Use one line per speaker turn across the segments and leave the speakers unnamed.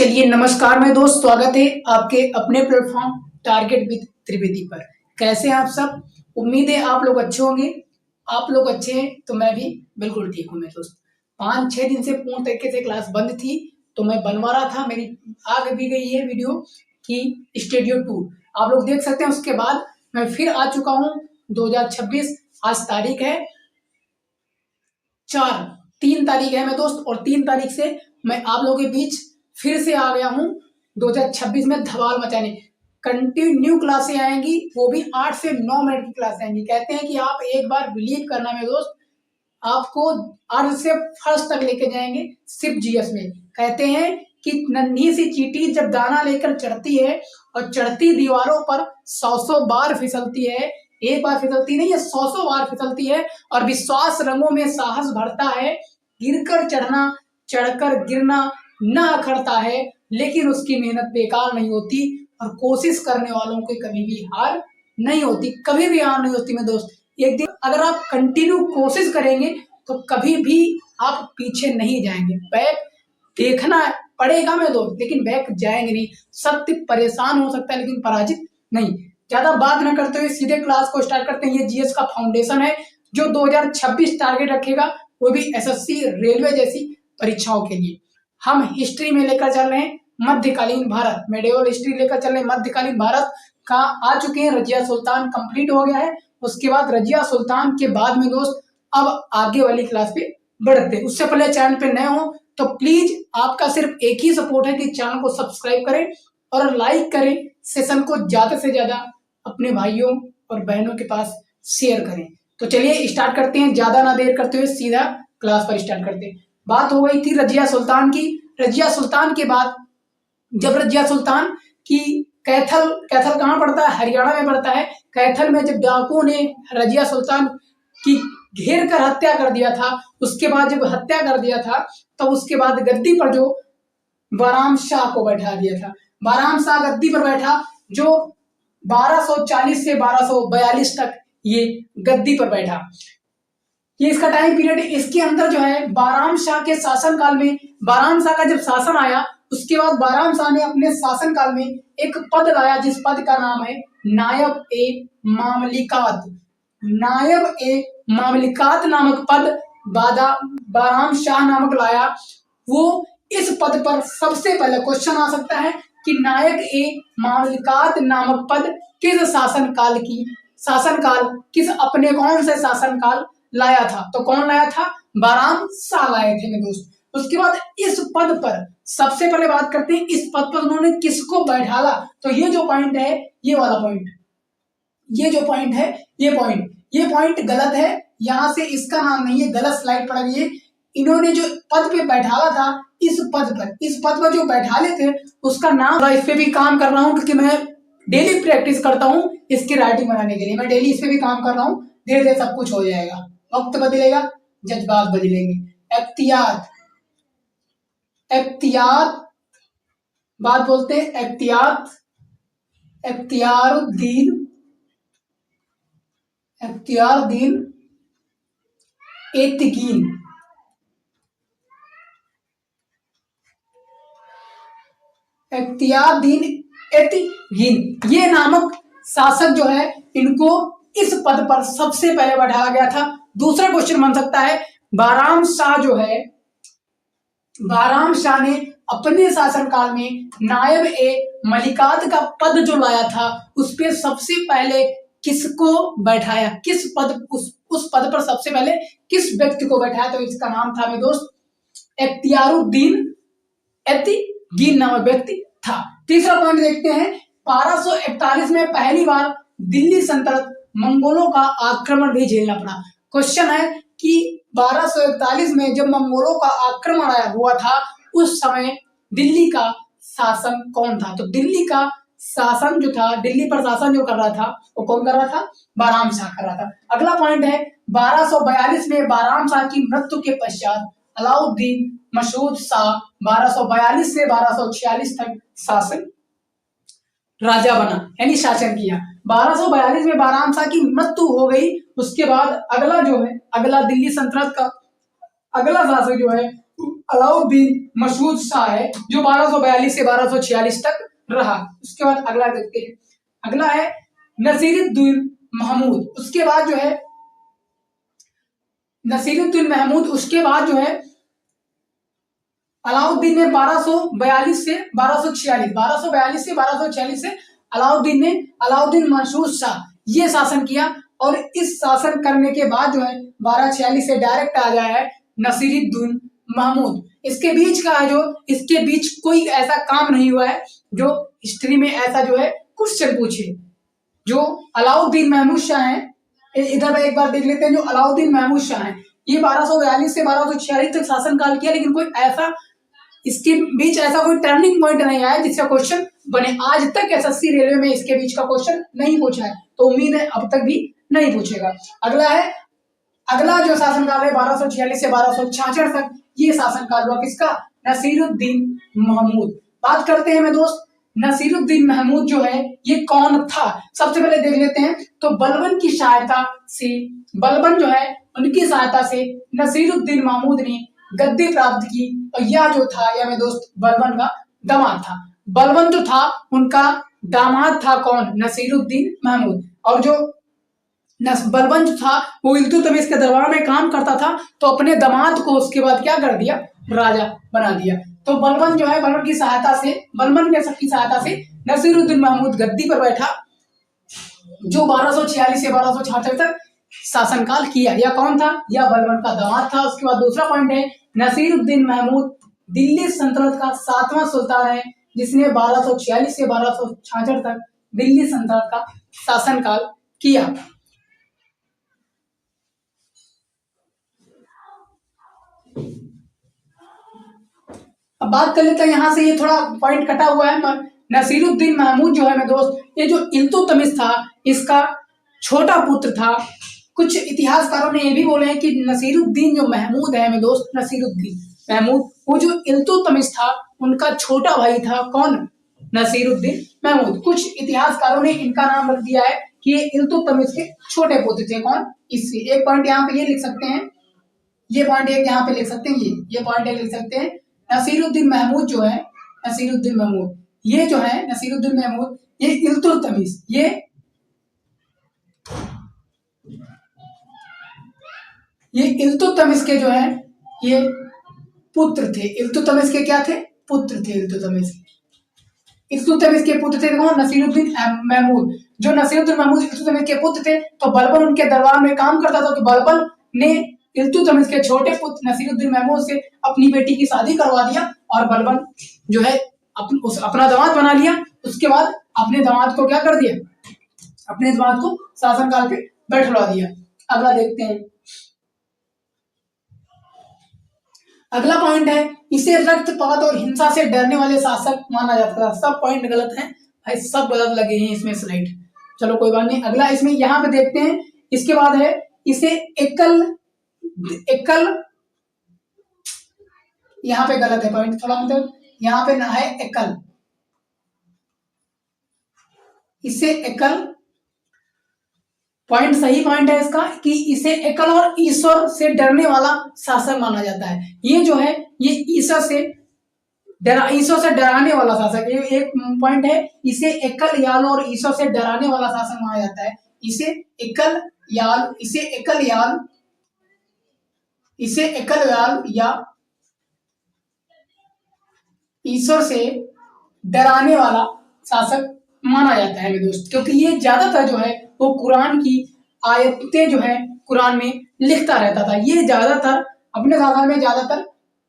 चलिए नमस्कार मैं दोस्त, स्वागत है आपके अपने प्लेटफॉर्म टारगेट विद त्रिवेदी पर। कैसे हैं आप सब? उम्मीद है आप लोग अच्छे होंगे। आप लोग अच्छे हैं तो मैं भी बिल्कुल ठीक हूँ। मैं दोस्त 5-6 दिन से पूर्ण तरीके से क्लास बंद थी तो मैं बनवा रहा था। मेरी आ भी गई है वीडियो की स्टूडियो 2, आप लोग देख सकते हैं। उसके बाद मैं फिर आ चुका हूँ 2026। आज तारीख है 3 तारीख है मैं दोस्त, और 3 तारीख से मैं आप लोगों के बीच फिर से आ गया हूँ 2026 में धमाल मचाने। कंटिन्यू क्लासें आएंगी, वो भी 8 से 9 मिनट की क्लास आएंगी। कहते हैं कि आप एक बार बिलीव करना मेरे दोस्त, आपको अर्ध से फर्स्ट तक लेके जाएंगे सिर्फ जीएस में। कहते हैं कि नन्ही सी चींटी जब दाना लेकर चढ़ती है और चढ़ती दीवारों पर 100 बार फिसलती है, एक बार फिसलती नहीं है, 100 बार फिसलती है, और विश्वास रंगों में साहस भरता है। गिरकर चढ़ना, चढ़कर गिरना न अखरता है, लेकिन उसकी मेहनत बेकार नहीं होती, और कोशिश करने वालों की कभी भी हार नहीं होती। कभी भी हार नहीं होती मेरे दोस्त। एक दिन अगर आप कंटिन्यू कोशिश करेंगे तो कभी भी आप पीछे नहीं जाएंगे। बैक देखना पड़ेगा मेरे दोस्त, लेकिन बैक जाएंगे नहीं। सत्य परेशान हो सकता है लेकिन पराजित नहीं। ज्यादा बात न करते हुए सीधे क्लास को स्टार्ट करते हैं। ये जीएस का फाउंडेशन है जो 2026 टारगेट रखेगा, वो भी एसएससी रेलवे जैसी परीक्षाओं के लिए। हम हिस्ट्री में लेकर चल रहे हैं मध्यकालीन भारत, मेडिवल हिस्ट्री लेकर चल रहे हैं मध्यकालीन भारत का। आ चुके हैं, रजिया सुल्तान कंप्लीट हो गया है। उसके बाद रजिया सुल्तान के बाद में दोस्त अब आगे वाली क्लास पे बढ़ते हैं। उससे पहले चैनल पे नए हो तो प्लीज आपका सिर्फ एक ही सपोर्ट है कि चैनल को सब्सक्राइब करें और लाइक करें। सेशन को ज्यादा से ज्यादा अपने भाइयों और बहनों के पास शेयर करें। तो चलिए स्टार्ट करते हैं, ज्यादा ना देर करते हुए सीधा क्लास पर स्टार्ट करते हैं। बात हो गई थी रजिया सुल्तान की। रजिया सुल्तान के बाद जब रजिया सुल्तान की कैथल कहाँ पड़ता है? हरियाणा में पड़ता है। कैथल में जब डाकुओं ने रजिया सुल्तान की घेर कर हत्या कर दिया था, उसके बाद जब हत्या कर दिया था तो उसके बाद गद्दी पर जो बाराम शाह को बैठा दिया था। बाराम शाह गद्दी पर बैठा, जो 1240 से 1242 तक ये गद्दी पर बैठा। ये इसका टाइम पीरियड। इसके अंदर जो है बाराम शाह के शासन काल में, बाराम शाह का जब शासन आया उसके बाद बाराम शाह ने अपने शासन काल में एक पद लाया जिस पद का नाम है नायब ए मामलिकात। नायब ए मामलिकात नामक पद बाराम शाह नामक लाया। वो इस पद पर सबसे पहले क्वेश्चन आ सकता है कि नायब ए मामलिकात नामक पद किस शासनकाल किस अपने कौन से शासनकाल लाया था? तो कौन लाया था? बाराम शाह लाए थे मेरे दोस्त। उसके बाद इस पद पर सबसे पहले बात करते हैं, इस पद पर उन्होंने किसको बैठाला? तो ये जो पॉइंट है, ये वाला पॉइंट, ये जो पॉइंट है, ये पॉइंट गलत है। यहां से इसका नाम नहीं है, गलत स्लाइड पड़ गई है। इन्होंने जो पद पे बैठाला था, इस पद पर जो बैठाले थे उसका नाम, इस पे भी काम कर रहा हूं क्योंकि मैं डेली प्रैक्टिस करता हूं इसकी राइटिंग बनाने के लिए। मैं डेली इस पे भी काम कर रहा हूं। धीरे धीरे सब कुछ हो जाएगा। वक्त बदलेगा, जज्बात बदलेंगे। एख्तियार बात बोलते हैं, एख्तियारुद्दीन एतिकीन। एख्तियारुद्दीन एतिकीन ये नामक शासक जो है, इनको इस पद पर सबसे पहले बैठाया गया था। दूसरा क्वेश्चन बन सकता है, बाराम शाह जो है, बाराम शाह ने अपने शासनकाल में नायब ए मलिकात का पद जो लाया था उस पे सबसे पहले किसको बैठाया? किस पद, उस पद पर सबसे पहले किस व्यक्ति को बैठाया? तो इसका नाम था मेरे दोस्त एख्तियारुद्दीन एतिकीन नामक व्यक्ति था। तीसरा पॉइंट देखते हैं, 1241 में पहली बार दिल्ली सल्तनत मंगोलों का आक्रमण भी झेलना पड़ा। क्वेश्चन है कि 1241 में जब मंगोलों का आक्रमण हुआ था उस समय दिल्ली का शासन कौन था? तो दिल्ली का शासन जो था, दिल्ली पर शासन जो कर रहा था वो कौन कर रहा था? बाराम शाह कर रहा था। अगला पॉइंट है, 1242 में बाराम शाह की मृत्यु के पश्चात अलाउद्दीन मसूद शाह 1242 से 1246 तक शासन राजा बना, यानी शासन किया। 1242 में बाराम शाह की मृत्यु हो गई। उसके बाद अगला जो है, अगला दिल्ली सल्तनत का अगला शासक जो है अलाउद्दीन मसूद शाह है, जो 1242 से 1246 तक रहा। उसके बाद अगला देखते हैं, अगला है नसीरुद्दीन महमूद। उसके बाद जो है नसीरुद्दीन महमूद, उसके बाद जो है अलाउद्दीन ने 1242 से 1246 1242 से 1246 से अलाउद्दीन मसूद शाह ये शासन किया। और इस शासन करने के बाद जो है 1246 से डायरेक्ट आ गया है नसीरुद्दीन महमूद। इसके बीच का है जो, इसके बीच कोई ऐसा काम नहीं हुआ है जो हिस्ट्री में ऐसा जो है क्वेश्चन पूछे। जो अलाउद्दीन महमूद शाह है, इधर एक बार देख लेते हैं, जो अलाउद्दीन महमूद शाह है ये 1242 से 1246 तक शासन काल किया, लेकिन कोई ऐसा इसके बीच ऐसा कोई टर्निंग पॉइंट नहीं आया जिसका क्वेश्चन बने। आज तक एसएससी रेलवे में इसके बीच का क्वेश्चन नहीं पूछा है, तो उम्मीद है अब तक भी नहीं पूछेगा। अगला जो शासनकाल है 1246 से 1266 तक, ये शासनकाल हुआ किसका? नसीरुद्दीन महमूद। बात करते हैं मैं दोस्त, नसीरुद्दीन महमूद जो है ये कौन था? सबसे पहले देख लेते हैं। तो बलबन की सहायता से, बलबन जो है उनकी सहायता से नसीरुद्दीन महमूद ने गद्दी प्राप्त की। और यह जो था, यह मेरे दोस्त बलबन का दामाद था। बलबन जो था उनका दामाद था कौन? नसीरुद्दीन महमूद। और जो बलबन जो था वो इल्तुतमिश के दरबार में काम करता था, तो अपने दामाद को उसके बाद क्या कर दिया? राजा बना दिया। तो बलबन जो है, बलबन की सहायता से नसीरुद्दीन महमूद गद्दी पर बैठा, जो 1246 से 1266 तक शासनकाल किया। यह कौन था? यह बलबन का दामाद था। उसके बाद दूसरा पॉइंट है, नसीरुद्दीन महमूद दिल्ली सल्तनत का 7वां सुल्तान है, जिसने 1246 से 1266 तक दिल्ली सल्तनत का शासनकाल किया। अब बात कर लेते हैं, यहां से ये थोड़ा पॉइंट कटा हुआ है। नसीरुद्दीन महमूद जो है मेरे दोस्त, ये जो इल्तुतमिश था इसका छोटा पुत्र था। कुछ इतिहासकारों ने ये भी बोले हैं कि नसीरुद्दीन जो महमूद है मेरे दोस्त, नसीरुद्दीन महमूद, वो जो इल्तुतमिश था उनका छोटा भाई था। कौन? नसीरुद्दीन महमूद। कुछ इतिहासकारों ने इनका नाम रख दिया है कि ये इल्तुतमिश के छोटे पुत्र थे। कौन? इससे एक पॉइंट यहाँ पे ये लिख सकते हैं, ये पॉइंट एक यहाँ पे लिख सकते हैं, ये पॉइंट एक लिख सकते हैं। नसीरुद्दीन महमूद जो है, नसीरुद्दीन महमूद, ये जो है नसीरुद्दीन महमूद, ये इल्तुतमिश, ये इल्तुतमिश के जो है ये पुत्र थे। इल्तुतमिश के क्या थे? पुत्र थे। इल्तुतमिश के पुत्र थे कौन? नसीरुद्दीन महमूद। जो नसीरुद्दीन महमूद इल्तुतमिश के पुत्र थे, तो बलबन उनके दरबार में काम करता था, तो बलबन ने इल्तुतमिश के छोटे पुत्र नसीरुद्दीन महमूद से अपनी बेटी की शादी करवा दिया, और बलबन जो है अपना दामाद बना लिया। उसके बाद अपने दामाद को क्या कर दिया? अपने दामाद को शासनकाल पे बैठवा दिया। अगला देखते हैं, अगला पॉइंट है, इसे रक्तपात और हिंसा से डरने वाले शासक माना जाता था। सब पॉइंट गलत हैं भाई, सब गलत लगे हैं इसमें स्लाइड। चलो कोई बात नहीं, अगला इसमें यहाँ पे देखते हैं। इसके बाद है, इसे एकल यहाँ पे गलत है पॉइंट थोड़ा, मतलब यहाँ पे ना है एकल, इसे एकल पॉइंट सही पॉइंट है इसका कि इसे एकल और ईश्वर से डरने वाला शासक माना जाता है। ये जो है ये ईश्वर से डराने वाला शासक, ये एक पॉइंट है। इसे एकल याल और ईश्वर से डराने वाला शासक माना जाता है। इसे एकल याल या ईश्वर से डराने वाला शासक माना जाता है मेरे दोस्त, क्योंकि ये ज्यादातर जो है वो कुरान की आयतें जो है कुरान में लिखता रहता था। ये ज्यादातर अपने शासन में ज्यादातर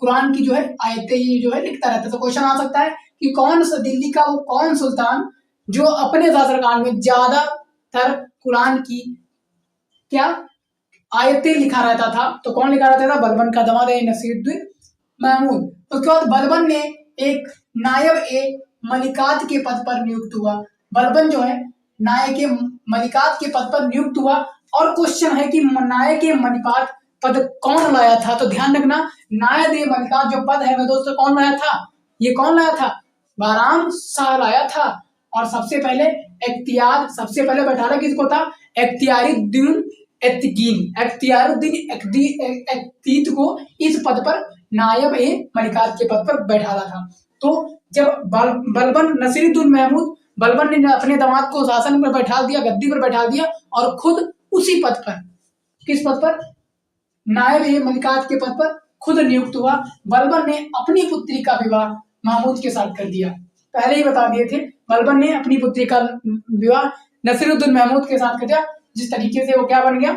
कुरान की जो है आयतें ये जो है लिखता रहता था। तो क्वेश्चन आ सकता है कि कौन सा दिल्ली का वो कौन सुल्तान जो अपने शासनकाल में ज्यादातर कुरान की क्या आयतें लिखा रहता था? तो कौन लिखा रहता था? बलबन का दामाद है नसीरुद्दीन महमूद। उसके बाद बलबन ने एक नायब ए मलिकात के पद पर नियुक्त हुआ। बलबन जो है नायक ए मलिकात के पद पर नियुक्त हुआ। और क्वेश्चन है कि नायक ए मलिकात पद कौन लाया था? तो ध्यान रखना, नायब ए मलिकात जो पद है मेरे दोस्तों कौन लाया था? ये कौन लाया था? बाराम शाह लाया था। और सबसे पहले बैठाना किसको था? इख्तियारुद्दीन एक्तीत को इस पद पर नायब ए मलिकात के पद पर बैठाला था। तो जब बलबन नसीरुद्दीन महमूद बलबन ने अपने दामाद को शासन पर बैठा दिया, गद्दी पर बैठा दिया और खुद उसी पद पर, किस पद पर, नायब ए मलिकात के पद पर खुद नियुक्त हुआ। बलबन ने अपनी पुत्री का विवाह महमूद के साथ कर दिया। पहले ही बता दिए थे, बलबन ने अपनी पुत्री का विवाह नसीरुद्दीन महमूद के साथ कर दिया, जिस तरीके से वो क्या बन गया,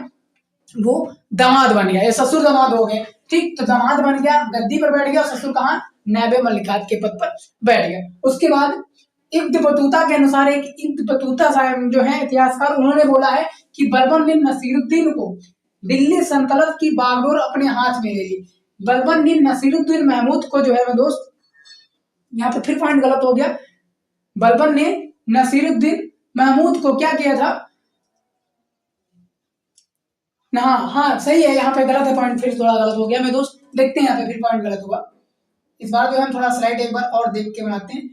वो दामाद बन गया, ये ससुर दामाद हो गए। ठीक, तो दामाद बन गया, गद्दी पर बैठ गया, ससुर कहाँ, नायब मलिकात के पद पर बैठ गया। उसके बाद इब्न बतूता के अनुसार, एक इब्न बतूता साहब जो है इतिहासकार, उन्होंने बोला है कि बलबन ने नसीरुद्दीन को दिल्ली सल्तनत की बागडोर अपने हाथ में ले ली। बलबन ने नसीरुद्दीन महमूद को जो है मैं दोस्त, यहाँ पे फिर पॉइंट गलत हो गया, बलबन ने नसीरुद्दीन महमूद को क्या किया था, हाँ सही है, यहाँ पे गलत है, पॉइंट फिर थोड़ा गलत हो गया मैं दोस्त, देखते हैं यहाँ पे फिर पॉइंट गलत हुआ। इस बार जो है हम थोड़ा स्लाइड एक बार और देख के बनाते हैं,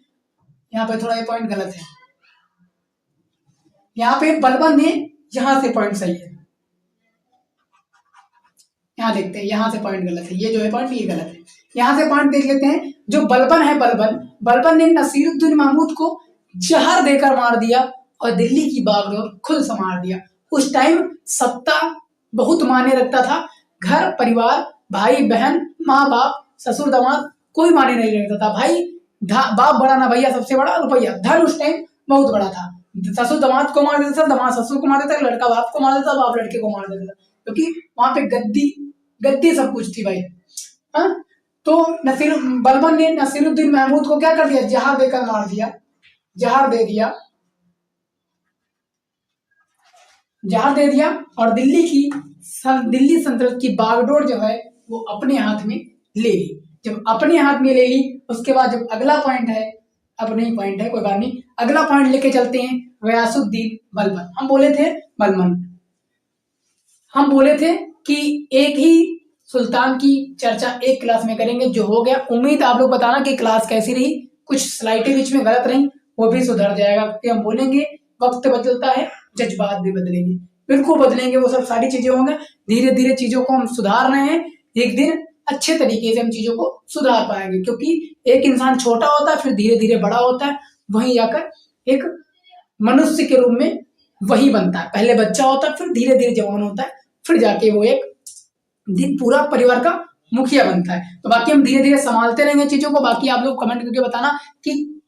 यहाँ पे थोड़ा ये पॉइंट गलत है, यहाँ पे बलबन ने, यहाँ से पॉइंट सही है, यहाँ देखते हैं, यहाँ से पॉइंट गलत है, ये जो है पॉइंट ये गलत है, यहाँ से पॉइंट देख लेते हैं। जो बलबन है, बलबन ने नसीरुद्दीन महमूद को जहर देकर मार दिया और दिल्ली की बागडोर खुद संभाल दिया। उस टाइम सत्ता बहुत मायने रखता था, घर परिवार, भाई बहन, माँ बाप, ससुर दामाद, कोई मायने नहीं रखता था। भाई बाप बड़ा ना भैया, सबसे बड़ा रुपया, धन उस टाइम बहुत बड़ा था। ससुर दामाद को मार देता था, दामाद ससुर को मार देता था, लड़का बाप को मार देता था, बाप लड़के को मार देता था, क्योंकि वहां पे गद्दी सब कुछ थी भाई। हाँ, तो बलबन ने नसीरुद्दीन महमूद को क्या कर दिया, जहर देकर मार दिया, जहर दे दिया और दिल्ली सल्तनत की बागडोर जो है वो अपने हाथ में ले ली। जब अपने हाथ में ले ली, उसके बाद जब अगला पॉइंट है, अब नहीं पॉइंट है कोई बात नहीं, अगला पॉइंट लेके चलते हैं, गयासुद्दीन बलबन। हम बोले थे हम बोले थे कि एक ही सुल्तान की चर्चा एक क्लास में करेंगे, जो हो गया। उम्मीद आप लोग बताना कि क्लास कैसी रही, कुछ स्लाइडें बीच में गलत रही वो भी सुधर जाएगा, क्योंकि हम बोलेंगे वक्त बदलता है, जज्बात भी बदलेंगे, बिल्कुल बदलेंगे, वो सब सारी चीजें होंगे। धीरे धीरे चीजों को हम सुधार रहे हैं, एक दिन अच्छे तरीके से हम चीजों को सुधार पाएंगे, क्योंकि एक इंसान छोटा होता है, फिर धीरे धीरे बड़ा होता है, वहीं जाकर एक मनुष्य के रूप में वही बनता है। पहले बच्चा होता है, फिर धीरे धीरे जवान होता है, फिर जाके वो एक पूरा परिवार का मुखिया बनता है। तो बाकी हम धीरे धीरे संभालते रहेंगे चीजों को। बाकी आप लोग कमेंट करके बताना कि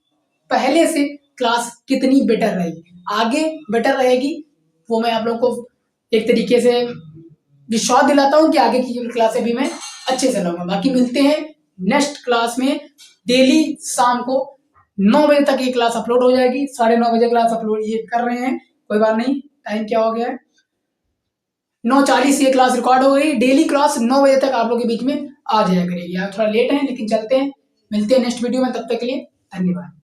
पहले से क्लास कितनी बेटर रहेगी, आगे बेटर रहेगी, वो मैं आप लोग को एक तरीके से विश्वास दिलाता हूँ कि आगे की क्लासें भी मैं अच्छे से लाऊंगा। बाकी मिलते हैं नेक्स्ट क्लास में। डेली शाम को 9 बजे तक ये क्लास अपलोड हो जाएगी, 9:30 बजे क्लास अपलोड ये कर रहे हैं, कोई बात नहीं, टाइम क्या हो गया है, 9:40 ये क्लास रिकॉर्ड हो गई। डेली क्लास 9 बजे तक आप लोगों के बीच में आ जाया करेगी। आप थोड़ा लेट है लेकिन चलते हैं, मिलते हैं नेक्स्ट वीडियो में, तब तक के लिए धन्यवाद।